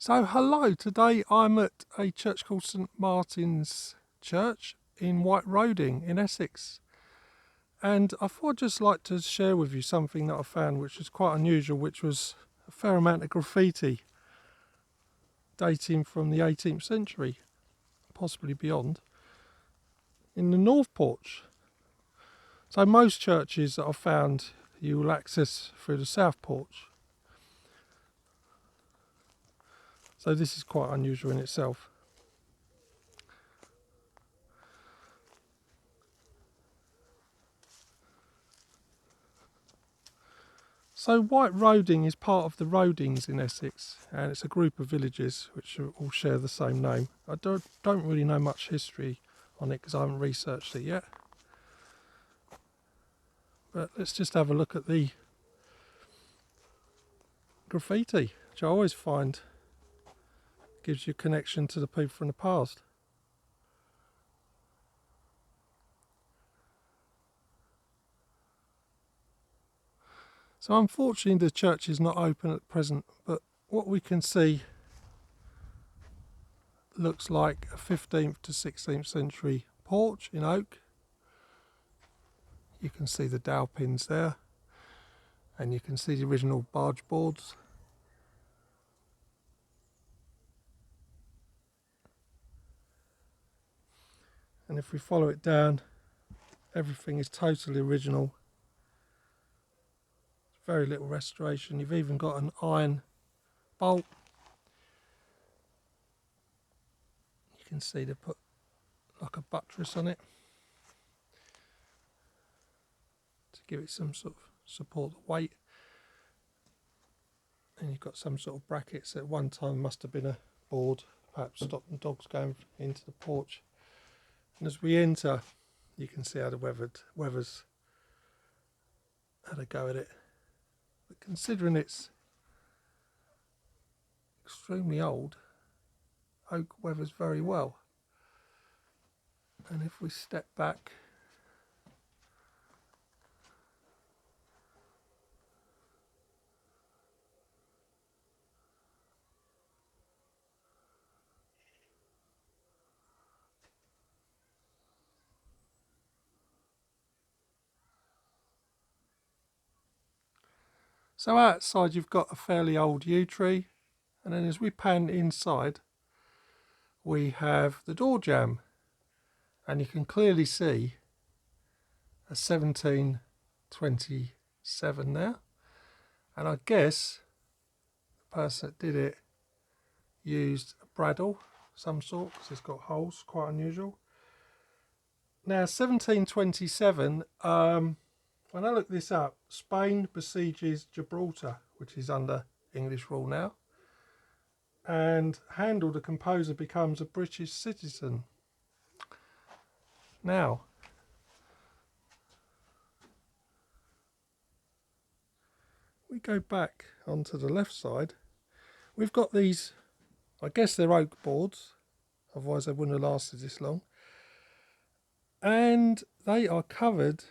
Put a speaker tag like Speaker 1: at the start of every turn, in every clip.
Speaker 1: So hello, today I'm at a church called St Martin's Church in White Roding in Essex, and I thought I'd just like to share with you something that I found which was quite unusual, which was a fair amount of graffiti dating from the 18th century, possibly beyond, in the north porch. So most churches that I've found you will access through the south porch, so this is quite unusual in itself. So White Roding is part of the Rodings in Essex, and it's a group of villages which all share the same name. I don't really know much history on it because I haven't researched it yet. But let's just have a look at the graffiti, which I always find gives you a connection to the people from the past. So unfortunately the church is not open at present, but what we can see looks like a 15th to 16th century porch in oak. You can see the dowel pins there, and you can see the original barge boards. And if we follow it down, everything is totally original. Very little restoration. You've even got an iron bolt. You can see they put like a buttress on it to give it some sort of support weight. And you've got some sort of brackets that at one time must have been a board, perhaps stopping dogs going into the porch. And as we enter, you can see how the weathers had a go at it. But considering it's extremely old, oak weathers very well. And if we step back, so outside you've got a fairly old yew tree, and then as we pan inside we have the door jamb, and you can clearly see a 1727 there, and I guess the person that did it used a bradawl of some sort because it's got holes, quite unusual. Now 1727, when I look this up, Spain besieges Gibraltar, which is under English rule now, and Handel, the composer, becomes a British citizen. Now, we go back onto the left side. We've got these, I guess they're oak boards, otherwise they wouldn't have lasted this long, and they are covered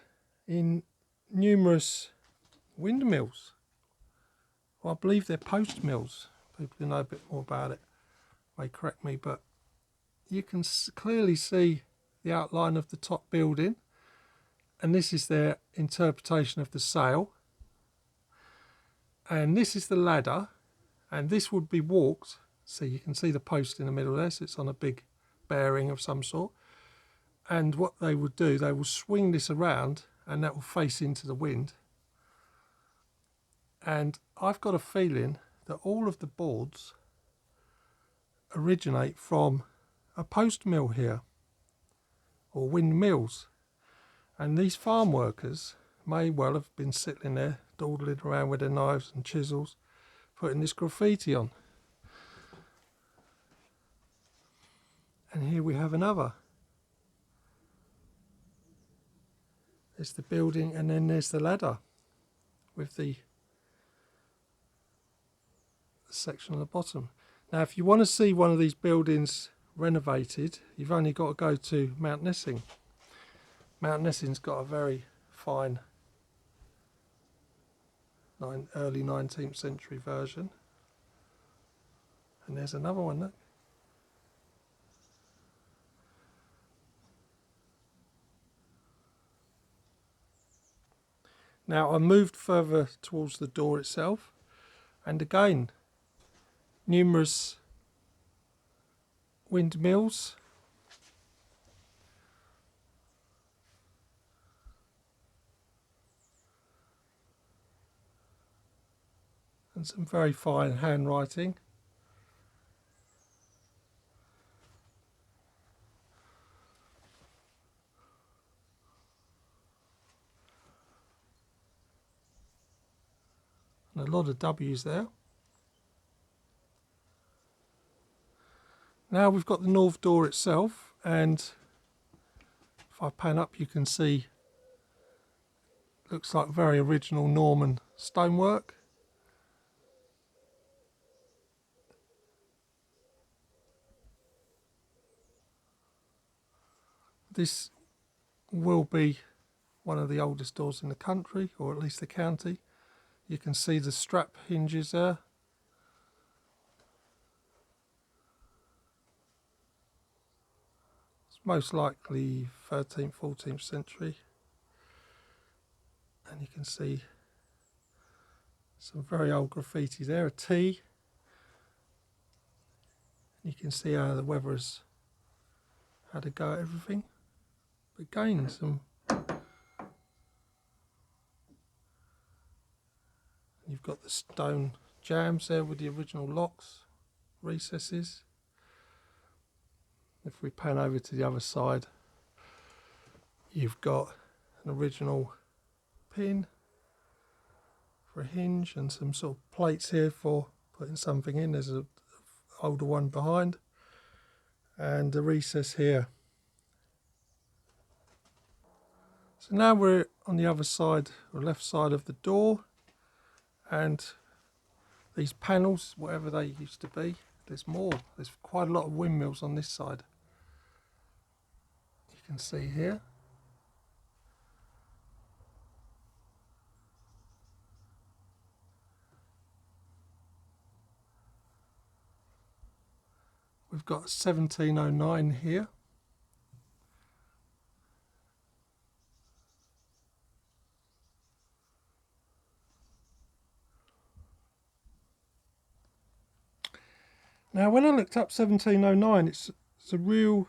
Speaker 1: in numerous windmills. Well, I believe they're post mills. People who know a bit more about it may correct me, but you can clearly see the outline of the top building, and this is their interpretation of the sail, and this is the ladder, and this would be walked. So you can see the post in the middle there, so it's on a big bearing of some sort, and what they would do, they will swing this around and that will face into the wind. And I've got a feeling that all of the boards originate from a post mill here, or windmills, and these farm workers may well have been sitting there dawdling around with their knives and chisels putting this graffiti on. And here we have another. There's the building, and then there's the ladder with the section on the bottom. Now if you want to see one of these buildings renovated, you've only got to go to Mount Nessing. Mount Nessing's got a very fine early 19th century version, And there's another one, look. Now I moved further towards the door itself, and again, numerous windmills. And some very fine handwriting. And a lot of W's there. Now we've got the north door itself, and if I pan up you can see looks like very original Norman stonework. This will be one of the oldest doors in the country, or at least the county. You can see the strap hinges there. It's most likely 13th, 14th century. And you can see some very old graffiti there, a T. You can see how the weather has had a go at everything. But again, you've got the stone jambs there with the original locks, recesses. If we pan over to the other side, you've got an original pin for a hinge and some sort of plates here for putting something in. There's an older one behind, and a recess here. So now we're on the other side, or left side of the door, and these panels, whatever they used to be, there's more. There's quite a lot of windmills on this side. You can see here. We've got 1709 here. Now when I looked up 1709, it's a real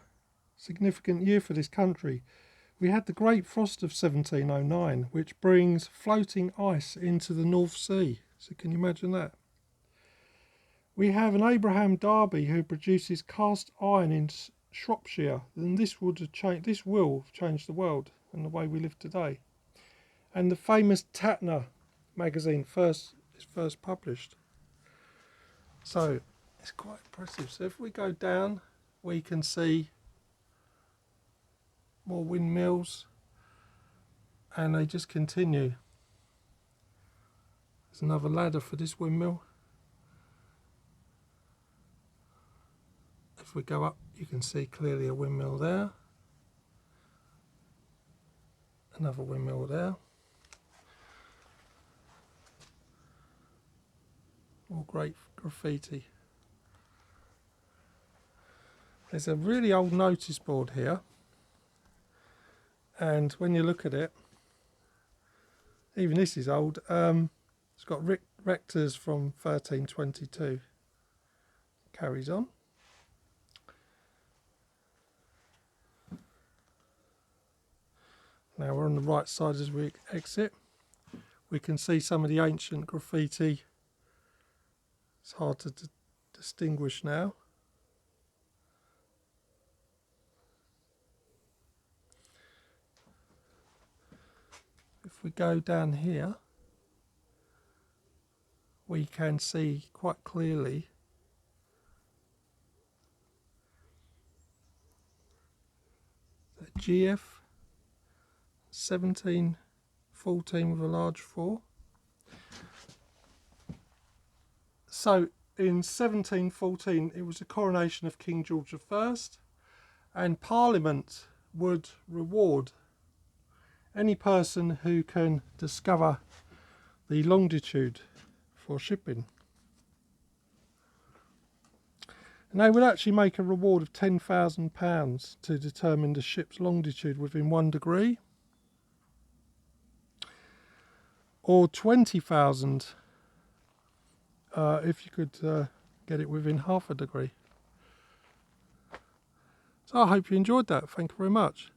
Speaker 1: significant year for this country. We had the Great Frost of 1709, which brings floating ice into the North Sea. So can you imagine that? We have an Abraham Darby who produces cast iron in Shropshire, and this will change the world and the way we live today. And the famous Tatner magazine is first published. So it's quite impressive. So if we go down, we can see more windmills, and they just continue. There's another ladder for this windmill. If we go up, you can see clearly a windmill there. Another windmill there. More great graffiti. There's a really old notice board here, and when you look at it, even this is old. It's got rectors from 1322. Carries on. Now we're on the right side as we exit. We can see some of the ancient graffiti. It's hard to distinguish now. If we go down here, we can see quite clearly that GF 1714 with a large 4. So in 1714 it was the coronation of King George I, and Parliament would reward any person who can discover the longitude for shipping. And they would actually make a reward of £10,000 to determine the ship's longitude within 1 degree, or 20,000 if you could get it within half a degree. So I hope you enjoyed that. Thank you very much.